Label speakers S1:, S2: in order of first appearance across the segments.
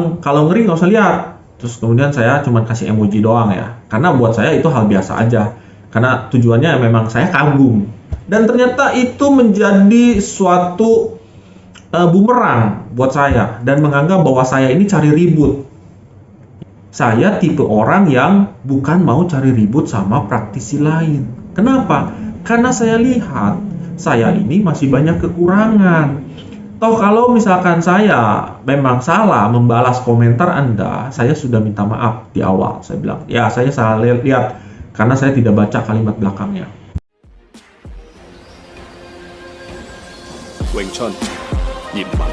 S1: bilang kalau ngeri nggak usah lihat. Terus kemudian saya cuma kasih emoji doang ya, karena buat saya itu hal biasa aja. Karena tujuannya memang saya kagum. Dan ternyata itu menjadi suatu bumerang buat saya dan menganggap bahwa saya ini cari ribut. Saya tipe orang yang bukan mau cari ribut sama praktisi lain. Kenapa? Karena saya lihat saya ini masih banyak kekurangan. Toh kalau misalkan saya memang salah membalas komentar Anda, saya sudah minta maaf di awal. Saya bilang, ya saya salah lihat karena saya tidak baca kalimat belakangnya.
S2: Wing Chun, Yin Man.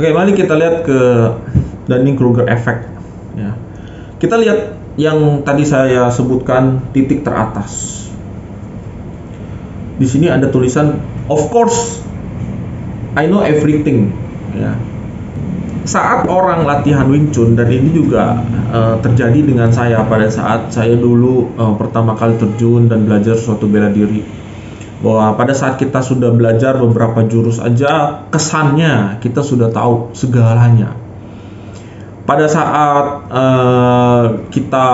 S1: Oke, mari kita lihat ke Dunning-Kruger effect. Ya. Kita lihat yang tadi saya sebutkan titik teratas. Di sini ada tulisan, of course, I know everything. Ya. Saat orang latihan Wing Chun, dan ini juga terjadi dengan saya pada saat saya dulu pertama kali terjun dan belajar suatu bela diri. Bahwa pada saat kita sudah belajar beberapa jurus aja, kesannya kita sudah tahu segalanya. Pada saat kita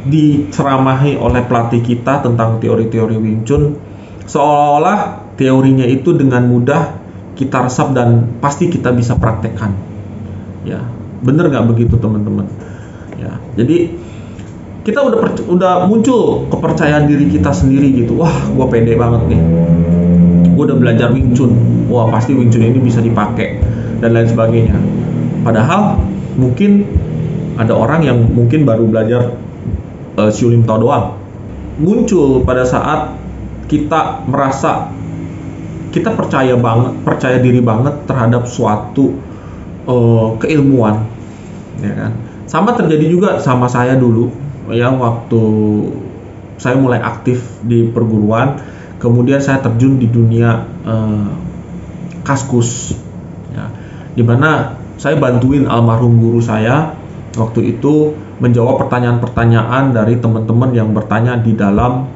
S1: diceramahi oleh pelatih kita tentang teori-teori Wing Chun, seolah-olah teorinya itu dengan mudah kita resap dan pasti kita bisa praktekkan. Ya, bener nggak begitu teman-teman? Ya, jadi kita udah muncul kepercayaan diri kita sendiri gitu. Wah, gua pede banget nih. Gua udah belajar Wing Chun. Wah, pasti Wing Chun ini bisa dipakai dan lain sebagainya. Padahal mungkin ada orang yang mungkin baru belajar Siu Lim Tao doang. Muncul pada saat kita merasa kita percaya diri banget terhadap suatu keilmuan, ya kan? Sama terjadi juga sama saya dulu. Ya, waktu saya mulai aktif di perguruan, kemudian saya terjun di dunia kaskus, ya, dimana saya bantuin almarhum guru saya waktu itu menjawab pertanyaan-pertanyaan dari teman-teman yang bertanya di dalam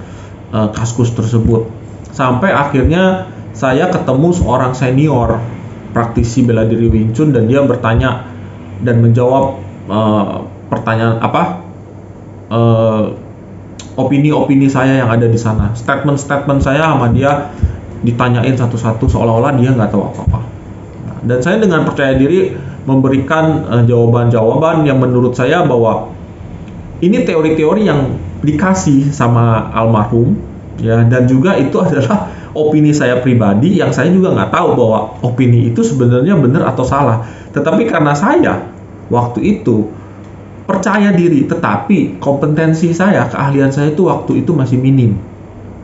S1: kaskus tersebut, sampai akhirnya saya ketemu seorang senior praktisi bela diri Wing Chun dan dia bertanya dan menjawab pertanyaan opini-opini saya yang ada di sana. Statement-statement saya sama dia ditanyain satu-satu seolah-olah dia nggak tahu apa-apa. Nah, dan saya dengan percaya diri memberikan jawaban-jawaban yang menurut saya bahwa ini teori-teori yang dikasih sama almarhum, ya, dan juga itu adalah opini saya pribadi yang saya juga nggak tahu bahwa opini itu sebenarnya benar atau salah. Tetapi karena saya waktu itu percaya diri, tetapi kompetensi saya, keahlian saya itu waktu itu masih minim,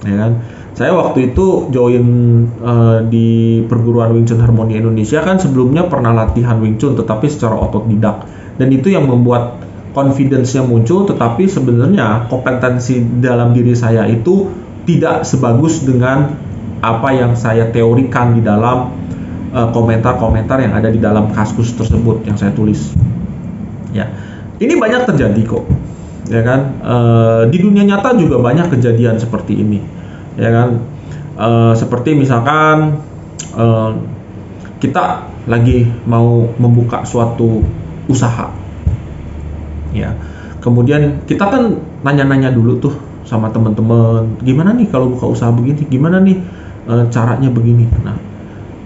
S1: ya kan? Saya waktu itu join di perguruan Wing Chun Harmoni Indonesia kan sebelumnya pernah latihan Wing Chun, tetapi secara otodidak, dan itu yang membuat confidence-nya muncul. Tetapi sebenarnya kompetensi dalam diri saya itu tidak sebagus dengan apa yang saya teorikan di dalam komentar-komentar yang ada di dalam kaskus tersebut yang saya tulis, ya. Ini banyak terjadi kok, ya kan? Di dunia nyata juga banyak kejadian seperti ini, ya kan? Seperti misalkan kita lagi mau membuka suatu usaha, ya. Kemudian kita kan nanya-nanya dulu tuh sama teman-teman, gimana nih kalau buka usaha begini, gimana nih caranya begini. Nah,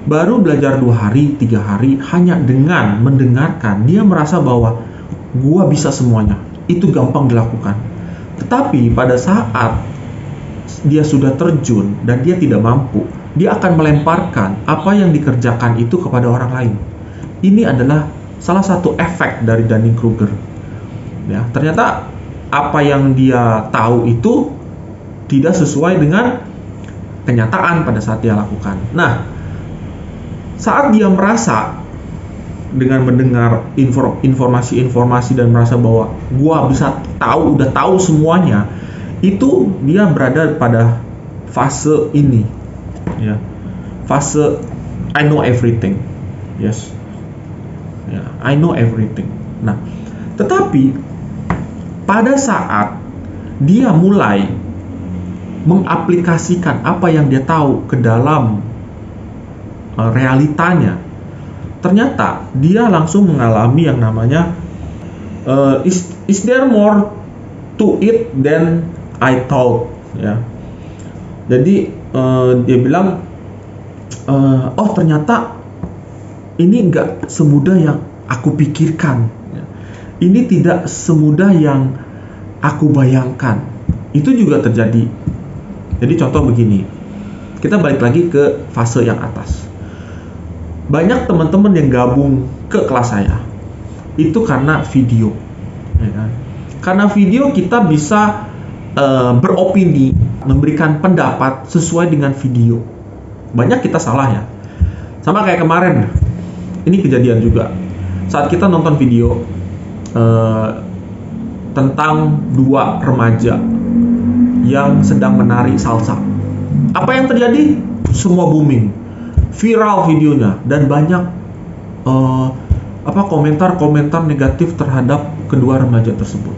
S1: baru belajar 2 hari, 3 hari, hanya dengan mendengarkan dia merasa bahwa gua bisa semuanya, itu gampang dilakukan. Tetapi pada saat dia sudah terjun dan dia tidak mampu, dia akan melemparkan apa yang dikerjakan itu kepada orang lain. Ini adalah salah satu efek dari Dunning-Kruger. Ya, ternyata apa yang dia tahu itu tidak sesuai dengan kenyataan pada saat dia lakukan. Nah, saat dia merasa dengan mendengar informasi-informasi dan merasa bahwa gua bisa tahu, udah tahu semuanya, itu dia berada pada fase ini, ya, fase I know everything, yes. Ya, I know everything. Nah, tetapi pada saat dia mulai mengaplikasikan apa yang dia tahu ke dalam realitanya, ternyata dia langsung mengalami yang namanya is there more to it than I thought, ya. Jadi dia bilang oh ternyata ini nggak semudah yang aku pikirkan, ya. Ini tidak semudah yang aku bayangkan. Itu juga terjadi. Jadi contoh begini, kita balik lagi ke fase yang atas. Banyak teman-teman yang gabung ke kelas saya itu karena video, ya kan? Karena video kita bisa beropini, memberikan pendapat sesuai dengan video. Banyak kita salah, ya. Sama kayak kemarin, ini kejadian juga. Saat kita nonton video tentang dua remaja yang sedang menari salsa, apa yang terjadi? Semua booming, viral videonya, dan banyak komentar-komentar negatif terhadap kedua remaja tersebut.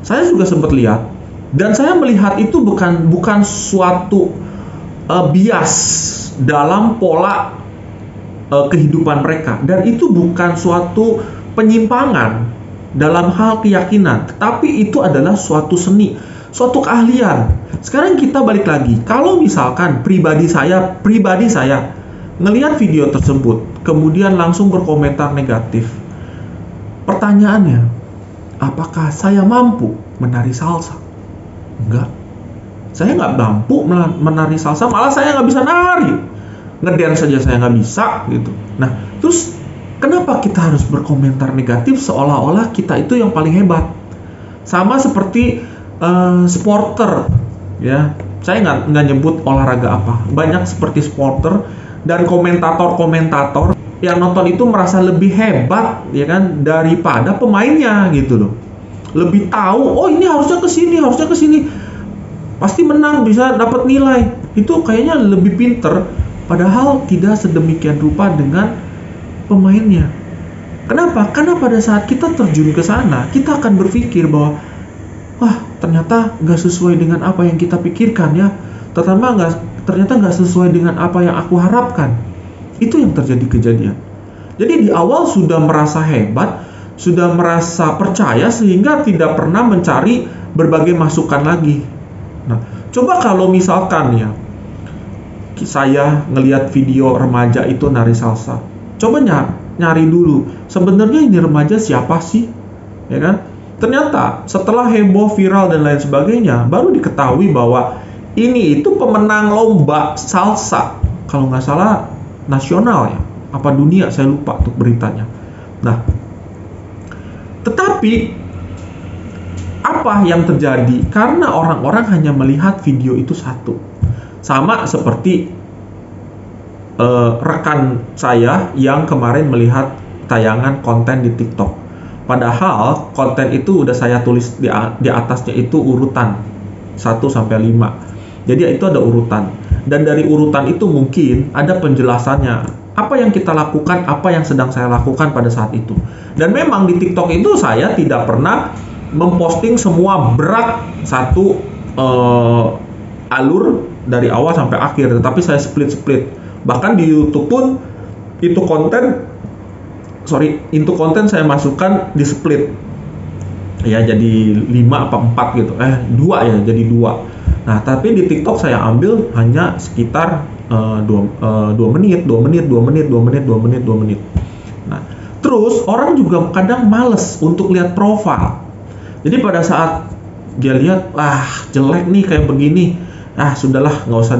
S1: Saya juga sempat lihat, dan saya melihat itu bukan suatu bias dalam pola kehidupan mereka, dan itu bukan suatu penyimpangan dalam hal keyakinan, tetapi itu adalah suatu seni, suatu keahlian. Sekarang kita balik lagi, kalau misalkan pribadi saya ngelihat video tersebut kemudian langsung berkomentar negatif, pertanyaannya, apakah saya mampu menari salsa? Enggak, saya nggak mampu menari salsa, malah saya nggak bisa nari, ngedance saja saya nggak bisa gitu. Nah, terus kenapa kita harus berkomentar negatif seolah-olah kita itu yang paling hebat? Sama seperti sporter, ya. Saya nggak nyebut olahraga apa. Banyak seperti sporter dan komentator yang nonton itu merasa lebih hebat, ya kan, daripada pemainnya gitu loh. Lebih tahu, oh ini harusnya ke sini, pasti menang, bisa dapat nilai. Itu kayaknya lebih pinter, padahal tidak sedemikian rupa dengan pemainnya. Kenapa? Karena pada saat kita terjun ke sana, kita akan berpikir bahwa wah, ternyata nggak sesuai dengan apa yang kita pikirkan, ya. Ternyata nggak sesuai dengan apa yang aku harapkan. Itu yang terjadi kejadian. Jadi di awal sudah merasa hebat, sudah merasa percaya, sehingga tidak pernah mencari berbagai masukan lagi. Nah, coba kalau misalkan, ya, saya ngelihat video remaja itu nari salsa, coba nyari dulu, sebenarnya ini remaja siapa sih, ya kan? Ternyata setelah heboh, viral dan lain sebagainya, baru diketahui bahwa ini itu pemenang lomba salsa, kalau nggak salah nasional, ya, apa dunia, saya lupa tuh beritanya. Nah, tetapi apa yang terjadi? Karena orang-orang hanya melihat video itu satu. Sama seperti rekan saya yang kemarin melihat tayangan konten di TikTok. Padahal konten itu udah saya tulis di atasnya itu urutan 1 sampai 5. Jadi itu ada urutan. Dan dari urutan itu mungkin ada penjelasannya. Apa yang kita lakukan, apa yang sedang saya lakukan pada saat itu. Dan memang di TikTok itu saya tidak pernah memposting semua berat satu alur dari awal sampai akhir, tetapi saya split. Bahkan di YouTube pun itu konten saya masukkan di split, ya, jadi 5 apa 4 gitu, 2 ya, jadi 2. Nah, tapi di TikTok saya ambil hanya sekitar 2 menit. Nah, terus orang juga kadang males untuk lihat profil. Jadi pada saat dia lihat, jelek nih kayak begini, sudahlah, nggak usah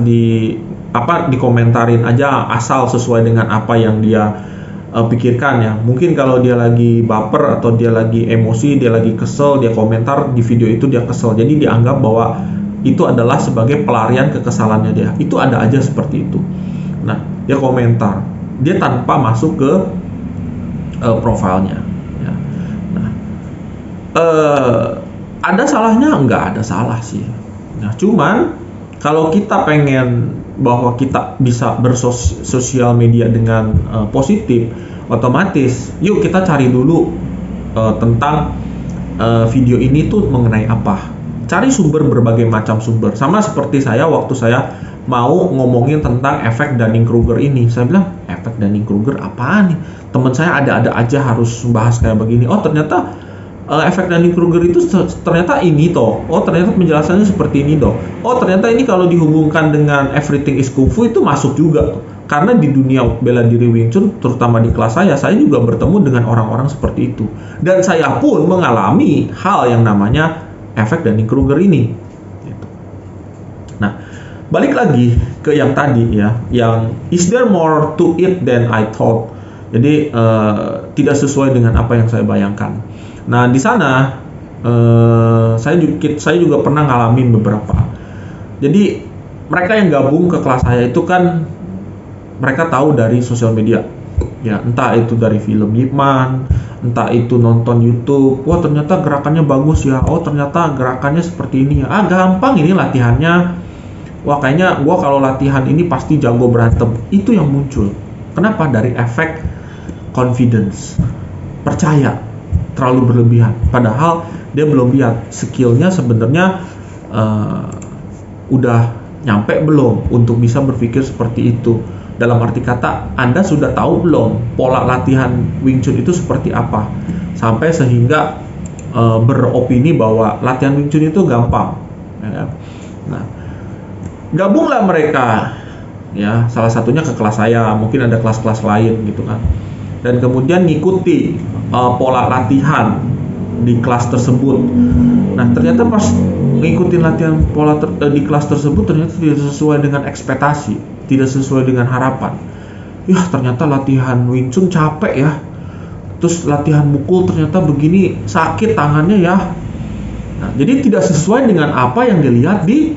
S1: dikomentarin aja, asal sesuai dengan apa yang dia pikirkan, ya. Mungkin kalau dia lagi baper atau dia lagi emosi, dia lagi kesel, dia komentar di video itu dia kesel, jadi dianggap bahwa itu adalah sebagai pelarian kekesalannya dia. Itu ada aja seperti itu. Nah, dia komentar, dia tanpa masuk ke profilnya, ya. Nah, ada salahnya? Nggak ada salah sih. Nah, cuman kalau kita pengen bahwa kita bisa bersosial media dengan positif, otomatis yuk kita cari dulu tentang video ini tuh mengenai apa. Cari sumber, berbagai macam sumber. Sama seperti saya waktu saya mau ngomongin tentang efek Dunning-Kruger ini. Saya bilang, efek Dunning-Kruger apaan nih? Teman saya ada-ada aja harus bahas kayak begini. Oh ternyata efek Dunning-Kruger itu ternyata ini toh. Oh ternyata penjelasannya seperti ini toh. Oh ternyata ini kalau dihubungkan dengan Everything is Kung Fu itu masuk juga. Karena di dunia bela diri Wing Chun, terutama di kelas saya juga bertemu dengan orang-orang seperti itu. Dan saya pun mengalami hal yang namanya efek Dunning-Kruger ini. Gitu. Nah, balik lagi ke yang tadi ya, yang is there more to it than I thought. Jadi tidak sesuai dengan apa yang saya bayangkan. Nah, di sana saya juga pernah ngalamin beberapa. Jadi mereka yang gabung ke kelas saya itu kan mereka tahu dari sosial media, ya entah itu dari film Ip Man, entah itu nonton YouTube. Wah ternyata gerakannya bagus ya. Oh ternyata gerakannya seperti ini ya. Gampang ini latihannya. Wah kayaknya gua kalau latihan ini pasti jago berantem. Itu yang muncul. Kenapa? Dari efek confidence, percaya terlalu berlebihan. Padahal dia belum lihat skillnya sebenarnya udah nyampe belum untuk bisa berpikir seperti itu. Dalam arti kata, Anda sudah tahu belum pola latihan Wing Chun itu seperti apa, sampai sehingga beropini bahwa latihan Wing Chun itu gampang. Ya. Nah, gabunglah mereka, ya salah satunya ke kelas saya, mungkin ada kelas-kelas lain gitu kan, dan kemudian ngikuti pola latihan di kelas tersebut. Nah, ternyata pas ngikutin latihan pola di kelas tersebut ternyata tidak sesuai dengan ekspektasi, tidak sesuai dengan harapan. Ya, ternyata latihan Wing Chun capek ya. Terus latihan mukul ternyata begini, sakit tangannya ya. Nah, jadi tidak sesuai dengan apa yang dilihat di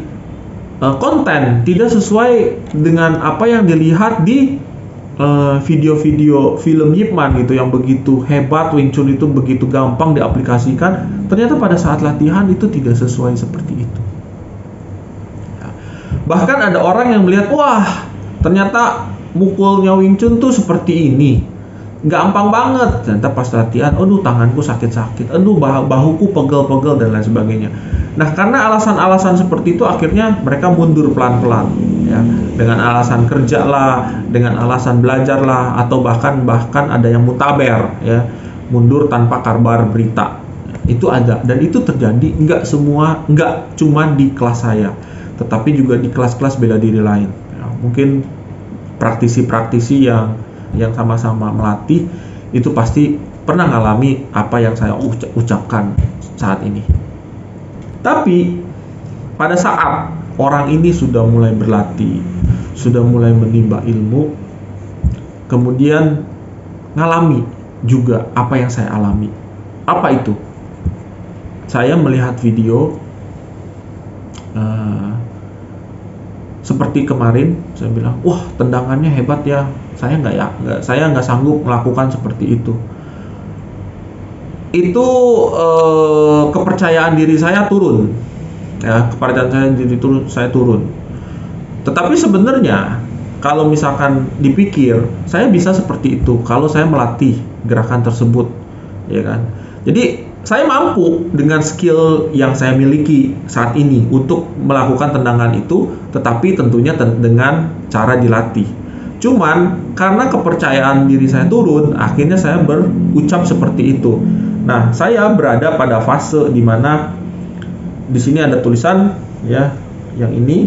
S1: konten, tidak sesuai dengan apa yang dilihat di video-video film Ip Man gitu, yang begitu hebat Wing Chun itu begitu gampang diaplikasikan. Ternyata pada saat latihan itu tidak sesuai seperti itu. Ya. Bahkan ada orang yang melihat, wah ternyata mukulnya Wing Chun tuh seperti ini, gampang banget. Ternyata pas latihan, aduh tanganku sakit-sakit, aduh bahuku pegel-pegel dan lain sebagainya. Nah, karena alasan-alasan seperti itu akhirnya mereka mundur pelan-pelan, ya, dengan alasan kerja lah, dengan alasan belajar lah, atau bahkan ada yang mutaber, ya, mundur tanpa kabar berita. Itu ada, dan itu terjadi nggak cuma di kelas saya, tetapi juga di kelas-kelas bela diri lain. Ya, mungkin praktisi-praktisi yang sama-sama melatih itu pasti pernah ngalami apa yang saya ucapkan saat ini. Tapi pada saat orang ini sudah mulai berlatih, sudah mulai menimba ilmu, kemudian ngalami juga apa yang saya alami. Apa itu? Saya melihat video seperti kemarin, saya bilang, wah tendangannya hebat ya. Saya nggak sanggup melakukan seperti itu. Itu kepercayaan diri saya turun, ya, kepercayaan saya turun. Tetapi sebenarnya kalau misalkan dipikir, saya bisa seperti itu kalau saya melatih gerakan tersebut, ya kan. Jadi saya mampu dengan skill yang saya miliki saat ini untuk melakukan tendangan itu, tetapi tentunya dengan cara dilatih. Cuman karena kepercayaan diri saya turun, akhirnya saya berucap seperti itu. Nah, saya berada pada fase di mana di sini ada tulisan, ya, yang ini,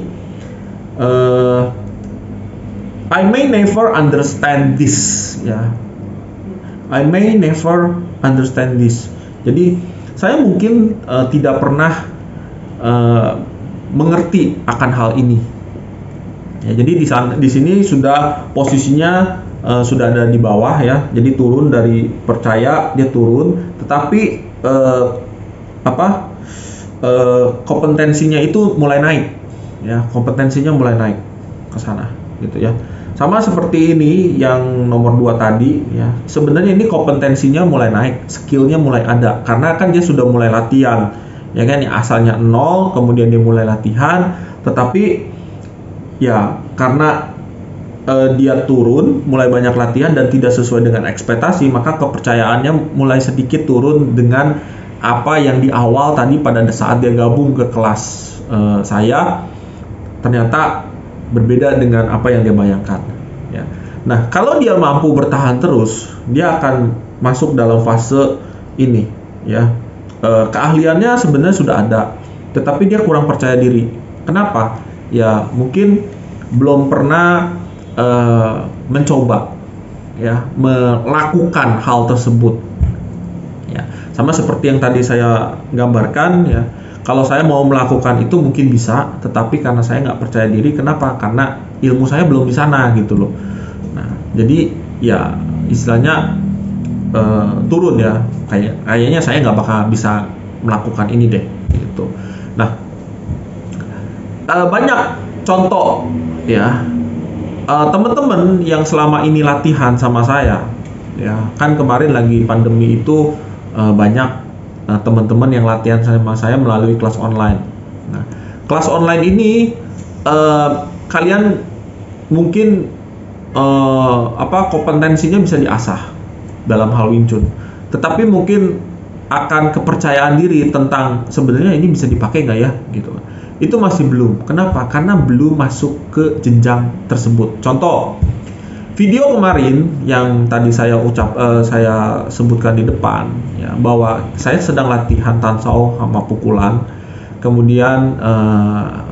S1: I may never understand this, ya. I may never understand this. Jadi saya mungkin tidak pernah mengerti akan hal ini. Ya, jadi di sini sudah posisinya sudah ada di bawah, ya. Jadi turun dari percaya, dia turun, tetapi kompetensinya itu mulai naik, ya. Kompetensinya mulai naik ke sana, gitu ya. Sama seperti ini yang nomor 2 tadi, ya. Sebenarnya ini kompetensinya mulai naik, skillnya mulai ada, karena kan dia sudah mulai latihan, ya kan, ya, asalnya 0, kemudian dia mulai latihan, tetapi ya karena dia turun, mulai banyak latihan dan tidak sesuai dengan ekspektasi, maka kepercayaannya mulai sedikit turun dengan apa yang di awal tadi pada saat dia gabung ke kelas saya ternyata berbeda dengan apa yang dia bayangkan. Ya. Nah, kalau dia mampu bertahan terus, dia akan masuk dalam fase ini. Ya, keahliannya sebenarnya sudah ada, tetapi dia kurang percaya diri. Kenapa? Ya, mungkin belum pernah mencoba ya melakukan hal tersebut ya, sama seperti yang tadi saya gambarkan ya, kalau saya mau melakukan itu mungkin bisa, tetapi karena saya nggak percaya diri. Kenapa? Karena ilmu saya belum di sana gitu loh. Nah, jadi ya istilahnya turun ya, kayaknya saya nggak bakal bisa melakukan ini deh gitu. Nah, banyak contoh ya, teman-teman yang selama ini latihan sama saya ya, kan kemarin lagi pandemi itu banyak teman-teman yang latihan sama saya melalui kelas online. Nah, kelas online ini kalian mungkin kompetensinya bisa diasah dalam hal Wing Chun, tetapi mungkin akan kepercayaan diri tentang sebenarnya ini bisa dipakai nggak ya gitu, itu masih belum. Kenapa? Karena belum masuk ke jenjang tersebut. Contoh video kemarin yang tadi saya sebutkan di depan ya, bahwa saya sedang latihan tansau sama pukulan. Kemudian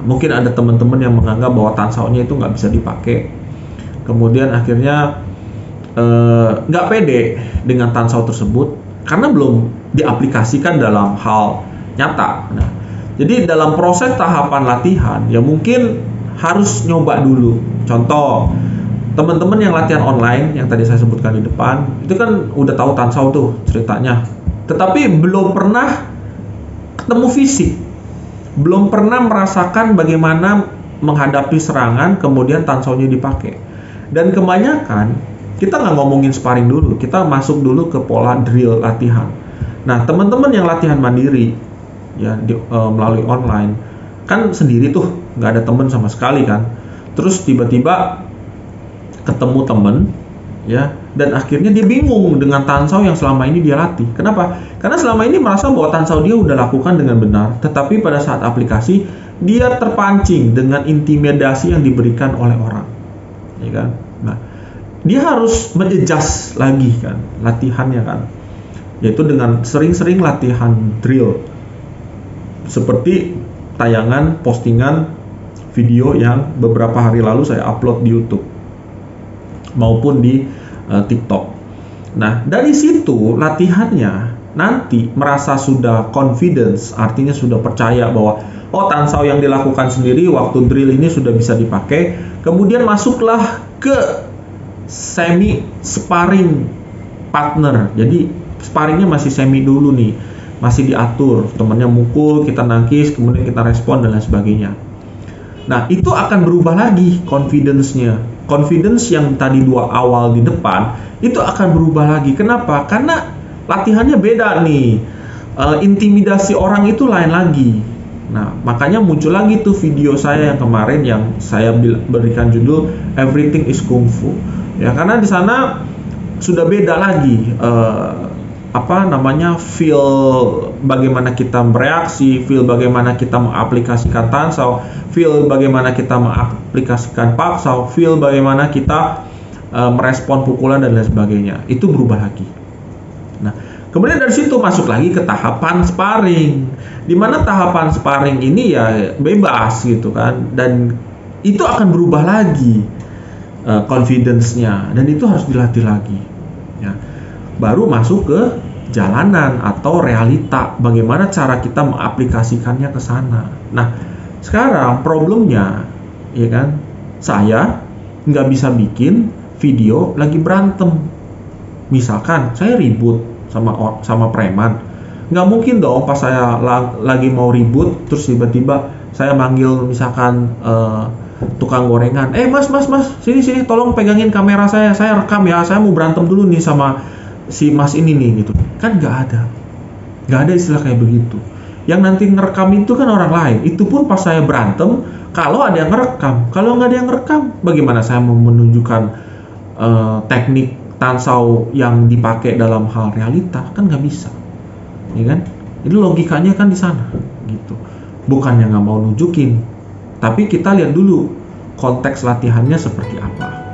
S1: mungkin ada teman-teman yang menganggap bahwa tansaunya itu nggak bisa dipakai. Kemudian akhirnya nggak pede dengan tansau tersebut karena belum diaplikasikan dalam hal nyata. Nah, jadi dalam proses tahapan latihan ya mungkin harus nyoba dulu. Contoh, teman-teman yang latihan online yang tadi saya sebutkan di depan, itu kan udah tahu tansau tuh ceritanya, tetapi belum pernah ketemu fisik, belum pernah merasakan bagaimana menghadapi serangan kemudian tansaunya dipakai. Dan kebanyakan kita nggak ngomongin sparring dulu, kita masuk dulu ke pola drill latihan. Nah, teman-teman yang latihan mandiri ya melalui online kan sendiri tuh, nggak ada temen sama sekali kan, terus tiba-tiba ketemu temen ya, dan akhirnya dia bingung dengan tansau yang selama ini dia latih. Kenapa? Karena selama ini merasa bahwa tansau dia udah lakukan dengan benar, tetapi pada saat aplikasi dia terpancing dengan intimidasi yang diberikan oleh orang, ya kan. Nah, dia harus mengejas lagi kan latihannya kan, yaitu dengan sering-sering latihan drill, seperti tayangan postingan video yang beberapa hari lalu saya upload di YouTube maupun di TikTok. Nah, dari situ latihannya nanti merasa sudah confidence, artinya sudah percaya bahwa tansau yang dilakukan sendiri waktu drill ini sudah bisa dipakai. Kemudian masuklah ke semi sparring partner. Jadi sparringnya masih semi dulu nih, masih diatur, temannya mukul, kita nangkis, kemudian kita respon dan lain sebagainya. Nah, itu akan berubah lagi confidence-nya. Confidence yang tadi dua awal di depan itu akan berubah lagi. Kenapa? Karena latihannya beda nih. Intimidasi orang itu lain lagi. Nah, makanya muncul lagi tuh video saya yang kemarin yang saya berikan judul Everything is Kung Fu. Ya, karena di sana sudah beda lagi feel bagaimana kita bereaksi, feel bagaimana kita mengaplikasikan tansau, feel bagaimana kita mengaplikasikan paksau, feel bagaimana kita merespon pukulan dan lain sebagainya. Itu berubah lagi. Nah, kemudian dari situ masuk lagi ke tahapan sparring, di mana tahapan sparring ini ya bebas gitu kan, dan itu akan berubah lagi confidence-nya, dan itu harus dilatih lagi ya. Baru masuk ke jalanan atau realita, bagaimana cara kita mengaplikasikannya ke sana. Nah, sekarang problemnya ya kan, saya nggak bisa bikin video lagi berantem. Misalkan saya ribut sama preman, nggak mungkin dong pas saya lagi mau ribut terus tiba-tiba saya manggil misalkan tukang gorengan, mas sini tolong pegangin kamera saya rekam ya, saya mau berantem dulu nih sama si mas ini nih gitu. Kan nggak ada istilah kayak begitu. Yang nanti ngerekam itu kan orang lain. Itu pun pas saya berantem, Kalau ada yang ngerekam, kalau nggak ada yang ngerekam, bagaimana saya mau menunjukkan teknik tansau yang dipakai dalam hal realita? Kan nggak bisa, ya kan? Jadi logikanya kan di sana, gitu. Bukannya nggak mau nunjukin, tapi kita lihat dulu konteks latihannya seperti apa.